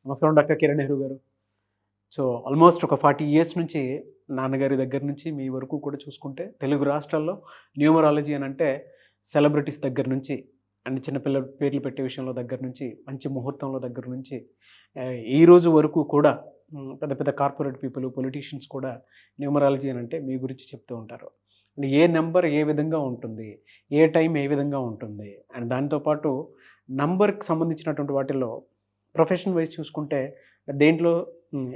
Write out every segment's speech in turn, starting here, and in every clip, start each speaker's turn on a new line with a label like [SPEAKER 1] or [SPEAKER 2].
[SPEAKER 1] నమస్కారం డాక్టర్ కిరణ్ నెహ్రూ గారు. So almost ఒక 40 ఇయర్స్ నుంచి నాన్నగారి దగ్గర నుంచి మీ వరకు కూడా చూసుకుంటే తెలుగు రాష్ట్రాల్లో న్యూమరాలజీ అని అంటే సెలబ్రిటీస్ దగ్గర నుంచి అండ్ చిన్నపిల్లల పేర్లు పెట్టే విషయంలో దగ్గర నుంచి మంచి ముహూర్తంలో దగ్గర నుంచి ఈ రోజు వరకు కూడా పెద్ద పెద్ద కార్పొరేట్ పీపుల్ పొలిటీషియన్స్ కూడా న్యూమరాలజీ అని అంటే మీ గురించి చెప్తూ ఉంటారు. అండ్ ఏ నెంబర్ ఏ విధంగా ఉంటుంది, ఏ టైం ఏ విధంగా ఉంటుంది అండ్ దాంతోపాటు నంబర్కి సంబంధించినటువంటి వాటిల్లో ప్రొఫెషన్ వైజ్ చూసుకుంటే దేంట్లో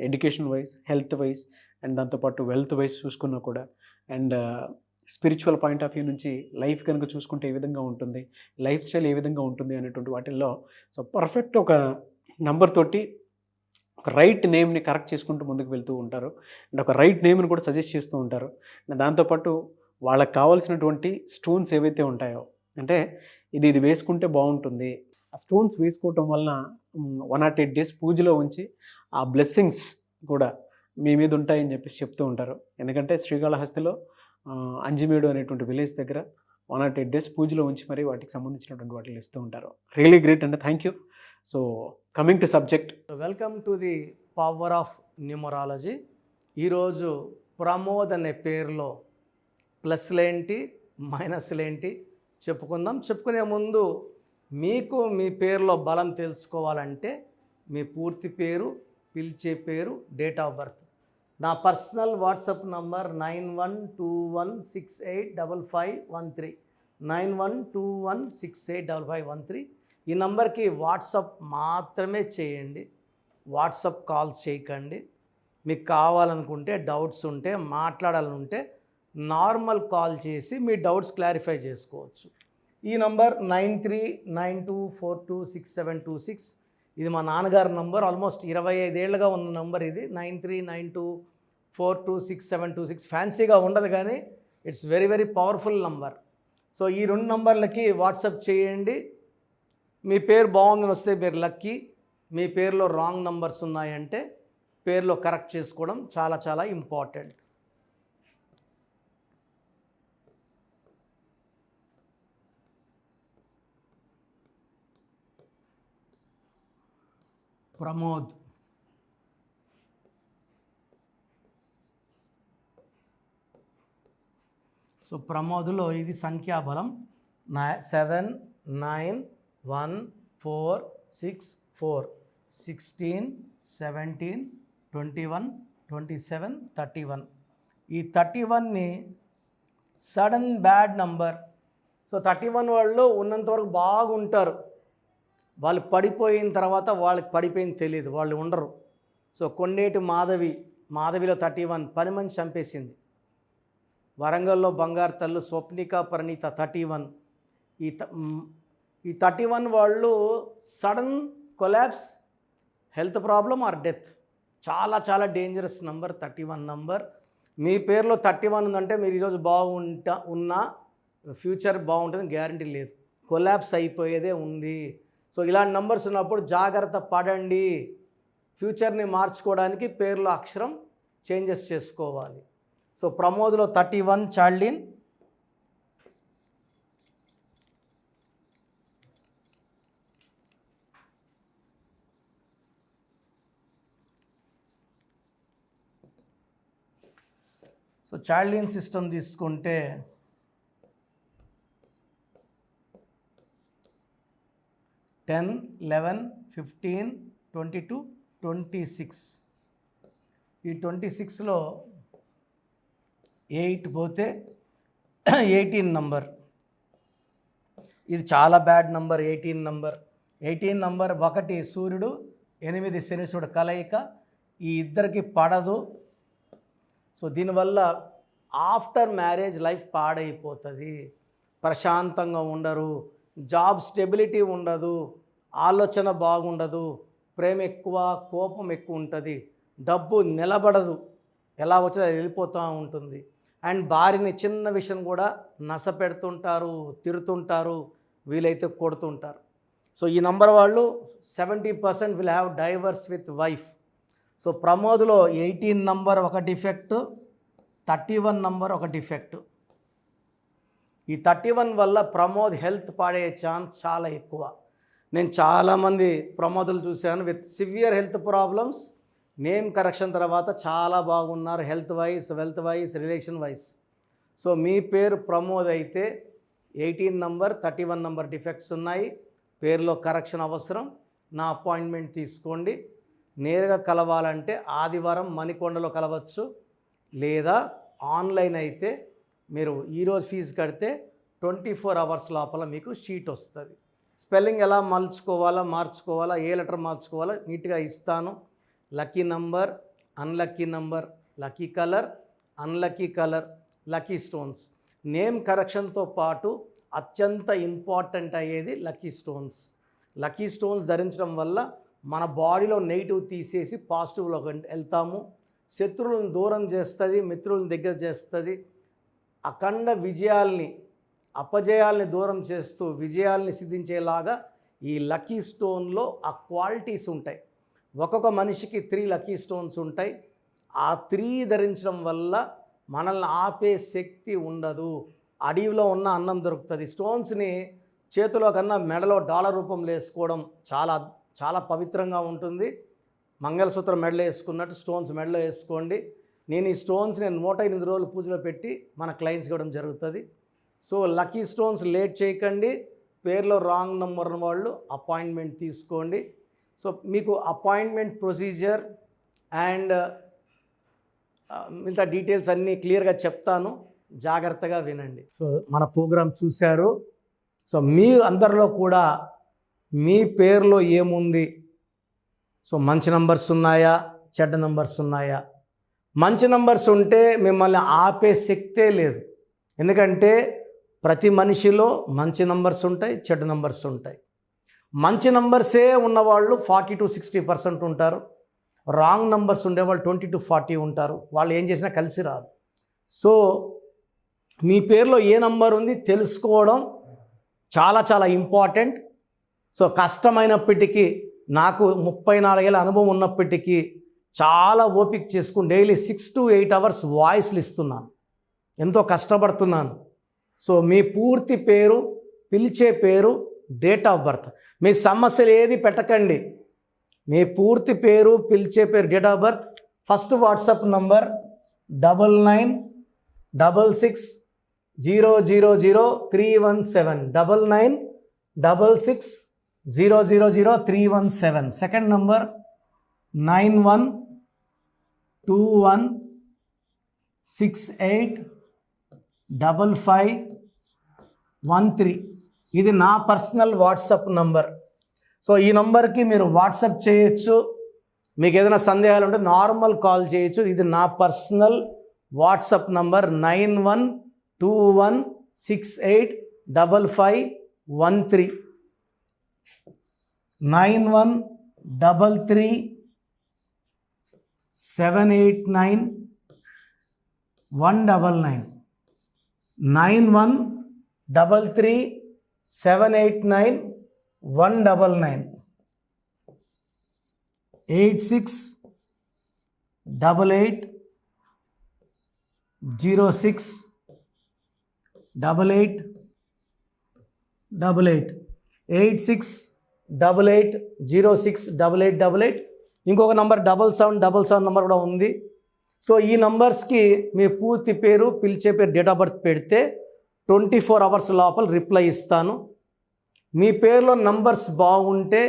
[SPEAKER 1] education wise, health wise and దాంతోపాటు వెల్త్ వైజ్ చూసుకున్నా కూడా and spiritual point of view నుంచి లైఫ్ కనుక చూసుకుంటే ఏ విధంగా ఉంటుంది, లైఫ్ స్టైల్ ఏ విధంగా ఉంటుంది అనేటువంటి వాటిల్లో సో పర్ఫెక్ట్ ఒక నంబర్ తోటి ఒక రైట్ నేమ్ని కరెక్ట్ చేసుకుంటూ ముందుకు వెళ్తూ ఉంటారు అండ్ ఒక రైట్ నేమ్ని కూడా సజెస్ట్ చేస్తూ ఉంటారు. దాంతోపాటు వాళ్ళకి కావాల్సినటువంటి స్టోన్స్ ఏవైతే ఉంటాయో అంటే ఇది వేసుకుంటే బాగుంటుంది, ఆ స్టోన్స్ వేసుకోవటం వలన 108 డేస్ పూజలో ఉంచి ఆ బ్లెస్సింగ్స్ కూడా మీ మీద ఉంటాయని చెప్పేసి చెప్తూ ఉంటారు. ఎందుకంటే శ్రీకాళహస్తిలో అంజిమేడు అనేటువంటి విలేజ్ దగ్గర 108 డేస్ పూజలో ఉంచి మరి వాటికి సంబంధించినటువంటి వాటిని ఇస్తూ ఉంటారు. రియలీ గ్రేట్ అండి, thank you. So coming to subject,
[SPEAKER 2] welcome to the power of numerology. ఈరోజు ప్రమోద్ అనే పేరులో ప్లస్లేంటి మైనస్లేంటి చెప్పుకుందాం. చెప్పుకునే ముందు మీకు మీ పేరులో బలం తెలుసుకోవాలంటే మీ పూర్తి పేరు, పిలిచే పేరు, డేట్ ఆఫ్ బర్త్. నా పర్సనల్ వాట్సాప్ నంబర్ 9121685513 9121685513. ఈ నంబర్కి వాట్సాప్ మాత్రమే చేయండి, వాట్సాప్ కాల్స్ చేయకండి. మీకు కావాలనుకుంటే, డౌట్స్ ఉంటే, మాట్లాడాలనుంటే నార్మల్ కాల్ చేసి మీ డౌట్స్ క్లారిఫై చేసుకోవచ్చు. ఈ నంబర్ 9392426726. ఇది మా నాన్నగారి నంబర్, ఆల్మోస్ట్ 25 ఏళ్ళుగా ఉన్న నంబర్ ఇది. 9392426726. ఫ్యాన్సీగా ఉండదు కానీ it's very very powerful number. So ఈ 2 నంబర్లకి వాట్సాప్ చేయండి. మీ పేరు బాగుందని వస్తే మీరు లక్కీ. మీ పేరులో రాంగ్ నంబర్స్ ఉన్నాయంటే పేరులో కరెక్ట్ చేసుకోవడం చాలా చాలా ఇంపార్టెంట్. ప్రమోద్. సో ప్రమోద్లో ఇది సంఖ్యాబలం 7 9 1 4 6 4 16 17 21 27 31. ఈ 31ని సడన్ బ్యాడ్ నంబర్. సో 31 వాళ్ళు ఉన్నంతవరకు బాగుంటారు, వాళ్ళు పడిపోయిన తర్వాత వాళ్ళకి పడిపోయింది తెలియదు, వాళ్ళు ఉండరు. సో కొండేటి మాధవిలో 31 పని మనిషి చంపేసింది. వరంగల్లో బంగారు తల్లు స్వప్నిక పరిణీత 31. ఈ 31 వాళ్ళు sudden collapse, health problem are death. చాలా చాలా డేంజరస్ నంబర్ 31 నంబర్. మీ పేరులో 31 ఉందంటే మీరు ఈరోజు ఉన్నా ఫ్యూచర్ బాగుంటుంది గ్యారంటీ లేదు, కొలాప్స్ అయిపోయేదే ఉంది. సో ఇలాంటి నంబర్స్ ఉన్నప్పుడు జాగ్రత్త పడండి. ఫ్యూచర్ని మార్చుకోవడానికి పేరులో అక్షరం చేంజెస్ చేసుకోవాలి. సో ప్రమోద్లో 31 చార్లిన్. సో చార్లిన్ సిస్టమ్ తీసుకుంటే టెన్ 11 15 22 26. ఈ 26లో 8 పోతే 18 నంబర్. ఇది చాలా బ్యాడ్ నంబర్ 18 నంబర్. 18 నంబర్ 1 సూర్యుడు 8 శనిసుడు కలయిక, ఈ ఇద్దరికి పడదు. సో దీనివల్ల ఆఫ్టర్ మ్యారేజ్ లైఫ్ పాడైపోతుంది, ప్రశాంతంగా ఉండరు, జాబ్ స్టెబిలిటీ ఉండదు, ఆలోచన బాగుండదు, ప్రేమ ఎక్కువ, కోపం ఎక్కువ ఉంటుంది, డబ్బు నిలబడదు, ఎలా వచ్చేది వెళ్ళిపోతూ ఉంటుంది. అండ్ భార్యని చిన్న విషయం కూడా నస పెడుతుంటారు, తిరుతుంటారు, వీలైతే కొడుతుంటారు. సో ఈ నంబర్ వాళ్ళు 70% will have divorce with wife. So ప్రమోద్లో 18 నంబర్ ఒక డిఫెక్ట్, 31 నంబర్ ఒక డిఫెక్ట్. ఈ 31 వల్ల ప్రమోద్ హెల్త్ పాడే ఛాన్స్ చాలా ఎక్కువ. నేను చాలామంది ప్రమోదులు చూశాను with severe health problems, name correction తర్వాత చాలా బాగున్నారు health wise, wealth wise, relation wise. So మీ పేరు ప్రమోద్ అయితే 18 నంబర్ 31 నంబర్ డిఫెక్ట్స్ ఉన్నాయి, పేరులో కరెక్షన్ అవసరం. నా అపాయింట్మెంట్ తీసుకోండి. నేరుగా కలవాలంటే ఆదివారం మణికొండలో కలవచ్చు, లేదా ఆన్లైన్ అయితే మీరు ఈరోజు ఫీజు కడితే 24 అవర్స్ లోపల మీకు షీట్ వస్తుంది. స్పెల్లింగ్ ఎలా మార్చుకోవాలా, ఏ లెటర్ మార్చుకోవాలా నీట్గా ఇస్తాను. Lucky number, unlucky number, lucky colour, unlucky colour, lucky stones. Name కరెక్షన్తో పాటు అత్యంత ఇంపార్టెంట్ అయ్యేది లక్కీ స్టోన్స్. లక్కీ స్టోన్స్ ధరించడం వల్ల మన బాడీలో నెగిటివ్ తీసేసి పాజిటివ్లోకి వెళ్తాము. శత్రువులను దూరం చేస్తుంది, మిత్రులను దగ్గర చేస్తుంది. అఖండ విజయాల్ని, అపజయాల్ని దూరం చేస్తూ విజయాల్ని సిద్ధించేలాగా ఈ లక్కీ స్టోన్లో ఆ క్వాలిటీస్ ఉంటాయి. ఒక్కొక్క మనిషికి 3 లక్కీ స్టోన్స్ ఉంటాయి. ఆ 3 ధరించడం వల్ల మనల్ని ఆపే శక్తి ఉండదు. అడవిలో ఉన్న అన్నం దొరుకుతుంది. స్టోన్స్ని చేతిలో కన్నా మెడలో డాలర్ రూపంలో వేసుకోవడం చాలా చాలా పవిత్రంగా ఉంటుంది. మంగళసూత్రం మెడలో వేసుకున్నట్టు స్టోన్స్ మెడలో వేసుకోండి. నేను ఈ స్టోన్స్ 108 రోజులు పూజలో పెట్టి మన క్లయింట్స్ ఇవ్వడం జరుగుతుంది. సో లక్కీ స్టోన్స్ లేట్ చేయకండి. పేరులో రాంగ్ నెంబర్ ఉన్న వాళ్ళు అపాయింట్మెంట్ తీసుకోండి. సో మీకు అపాయింట్మెంట్ ప్రొసీజర్ అండ్ మిగతా డీటెయిల్స్ అన్నీ క్లియర్గా చెప్తాను, జాగ్రత్తగా వినండి. సో మన ప్రోగ్రాం చూశారు. సో మీ అందరిలో కూడా మీ పేరులో ఏముంది, సో మంచి నంబర్స్ ఉన్నాయా, చెడ్డ నంబర్స్ ఉన్నాయా? మంచి నంబర్స్ ఉంటే మిమ్మల్ని ఆపే శక్తే లేదు. ఎందుకంటే ప్రతి మనిషిలో మంచి నంబర్స్ ఉంటాయి, చెడ్డ నంబర్స్ ఉంటాయి. మంచి నంబర్సే ఉన్నవాళ్ళు 40 to 60% ఉంటారు. రాంగ్ నంబర్స్ ఉండేవాళ్ళు 20 to 40 ఉంటారు. వాళ్ళు ఏం చేసినా కలిసి రాదు. సో మీ పేరులో ఏ నంబర్ ఉంది తెలుసుకోవడం చాలా చాలా ఇంపార్టెంట్. సో కష్టమైనప్పటికీ, నాకు 34 ఏళ్ళ అనుభవం ఉన్నప్పటికీ చాలా ఓపిక చేసుకుని డైలీ 6 to 8 అవర్స్ వాయిస్లు ఇస్తున్నాను, ఎంతో కష్టపడుతున్నాను. సో మీ పూర్తి పేరు, పిలిచే పేరు, డేట్ ఆఫ్ బర్త్, మీ సమస్యలు ఏది పెట్టకండి. మీ పూర్తి పేరు, పిలిచే పేరు, date of birth. First WhatsApp number 9966000317 9966000317. Second number 9121685513. ఇది నా పర్సనల్ వాట్సాప్ నంబర్. సో ఈ నంబర్కి మీరు వాట్సాప్ చేయొచ్చు. మీకు ఏదైనా సందేహాలు ఉంటే నార్మల్ కాల్ చేయొచ్చు. ఇది నా పర్సనల్ వాట్సాప్ నంబర్ 9121685513 9133789199 9133789199 8688068888 8688068888. ఇంకొక నంబర్ 7777 నంబర్ కూడా ఉంది. సో ఈ నంబర్స్కి మీ పూర్తి పేరు, పిలిచే పేరు, డేట్ ఆఫ్ బర్త్ పెడితే 24 అవర్స్ లోపల రిప్లై ఇస్తాను. మీ పేరులో నంబర్స్ బాగుంటే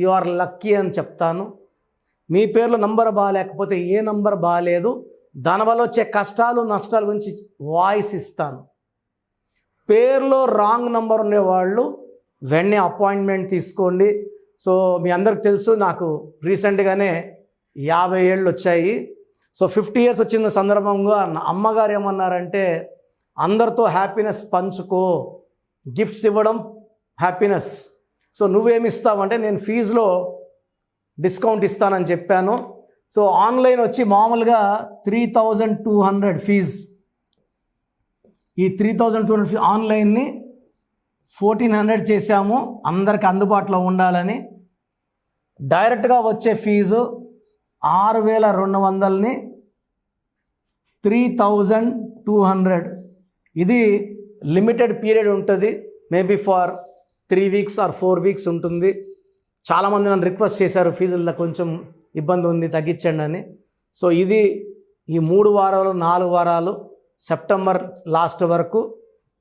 [SPEAKER 2] యు ఆర్ లక్కీ అని చెప్తాను. మీ పేరులో నంబర్ బాగాలేకపోతే ఏ నంబర్ బాగాలేదు, దానివల్ల వచ్చే కష్టాలు నష్టాల గురించి వాయిస్ ఇస్తాను. పేరులో రాంగ్ నంబర్ ఉండేవాళ్ళు వెంటనే అపాయింట్మెంట్ తీసుకోండి. సో మీ అందరికి తెలుసు, నాకు రీసెంట్గానే 50 ఏళ్ళు వచ్చాయి. సో 50 ఇయర్స్ వచ్చిన సందర్భంగా నా అమ్మగారు ఏమన్నారంటే, అందరితో హ్యాపీనెస్ పంచుకో, గిఫ్ట్స్ ఇవ్వడం హ్యాపీనెస్. సో నువ్వేమిస్తావంటే, నేను ఫీజులో డిస్కౌంట్ ఇస్తానని చెప్పాను. సో ఆన్లైన్ వచ్చి మామూలుగా 3200 ఫీజ్. ఈ 3200 ఫీజ్ ఆన్లైన్ని 1400 చేశాము, అందరికి అందుబాటులో ఉండాలని. డైరెక్ట్గా వచ్చే ఫీజు 6200ని 3200. ఇది లిమిటెడ్ పీరియడ్ ఉంటుంది, maybe for 3 weeks or 4 weeks ఉంటుంది. చాలామంది నన్ను రిక్వెస్ట్ చేశారు, ఫీజుల్లో కొంచెం ఇబ్బంది ఉంది తగ్గించండి అని. సో ఇది ఈ 3 వారాలు 4 వారాలు సెప్టెంబర్ లాస్ట్ వరకు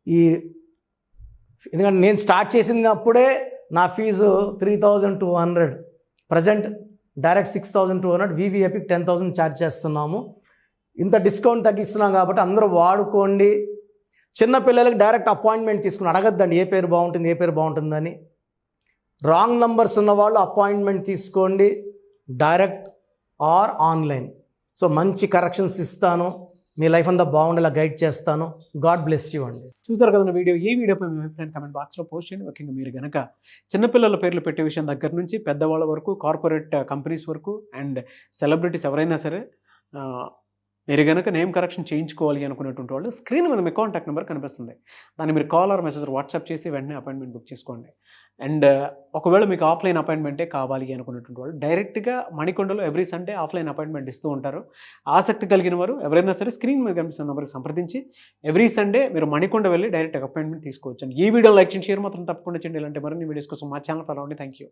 [SPEAKER 2] ఈ, ఎందుకంటే నేను స్టార్ట్ చేసినప్పుడే నా ఫీజు 3,200, ప్రజెంట్ డైరెక్ట్ 6,200, వివి ఎపిక్ 10,000 ఛార్జ్ చేస్తున్నాము. ఇంత డిస్కౌంట్ తగ్గిస్తున్నాం కాబట్టి అందరూ వాడుకోండి. చిన్నపిల్లలకి డైరెక్ట్ అపాయింట్మెంట్ తీసుకుని అడగద్దండి ఏ పేరు బాగుంటుందని. రాంగ్ నంబర్స్ ఉన్నవాళ్ళు అపాయింట్మెంట్ తీసుకోండి, డైరెక్ట్ ఆర్ ఆన్లైన్. సో మంచి కరెక్షన్స్ ఇస్తాను, మీ లైఫ్ అంతా బాగుండేలా గైడ్ చేస్తాను. గాడ్ బ్లెస్ యూ అండి.
[SPEAKER 1] చూసారు కదా వీడియో. ఈ వీడియోపై మీ అభిప్రాయం కామెంట్ బాక్స్లో పోస్ట్ చేయండి. ముఖ్యంగా మీరు కనుక చిన్నపిల్లల పేర్లు పెట్టే విషయం దగ్గర నుంచి పెద్దవాళ్ళ వరకు, కార్పొరేట్ కంపెనీస్ వరకు అండ్ సెలబ్రిటీస్ ఎవరైనా సరే మీరు కనుక నేమ్ కరెక్షన్ చేయించుకోవాలి అనుకునేటువంటి వాళ్ళు స్క్రీన్ మీద మీ కాంటాక్ట్ నెంబర్ కనిపిస్తుంది. దాన్ని మీరు కాల్ ఆర్ మెసేజ్ వాట్సాప్ చేసి వెంటనే అపాయింట్మెంట్ బుక్ చేసుకోండి. అండ్ ఒకవేళ మీకు ఆఫ్లైన్ అపాయింట్మెంటే కావాలి అనుకునేటువంటి వాళ్ళు డైరెక్ట్గా మణికొండలో ఎవ్రీ సండే ఆఫ్లైన్ అపాయింట్మెంట్ ఇస్తూ ఉంటారు. ఆసక్తి కలిగిన వారు ఎవరైనా సరే స్క్రీన్ మీద కనిపిస్తున్న నెంబర్కి సంప్రదించి ఎవ్రీ సండే మీరు మణికొండ వెళ్ళి డైరెక్ట్ అపాయింట్మెంట్ తీసుకోవచ్చు. ఈ వీడియో లైక్ చేయండి, షేర్ మాత్రం తప్పకుండా చేయండి. ఇలాంటి మరిన్ని వీడియోస్ కోసం మా ఛానల్ ఫాలో అవ్వండి. Thank you.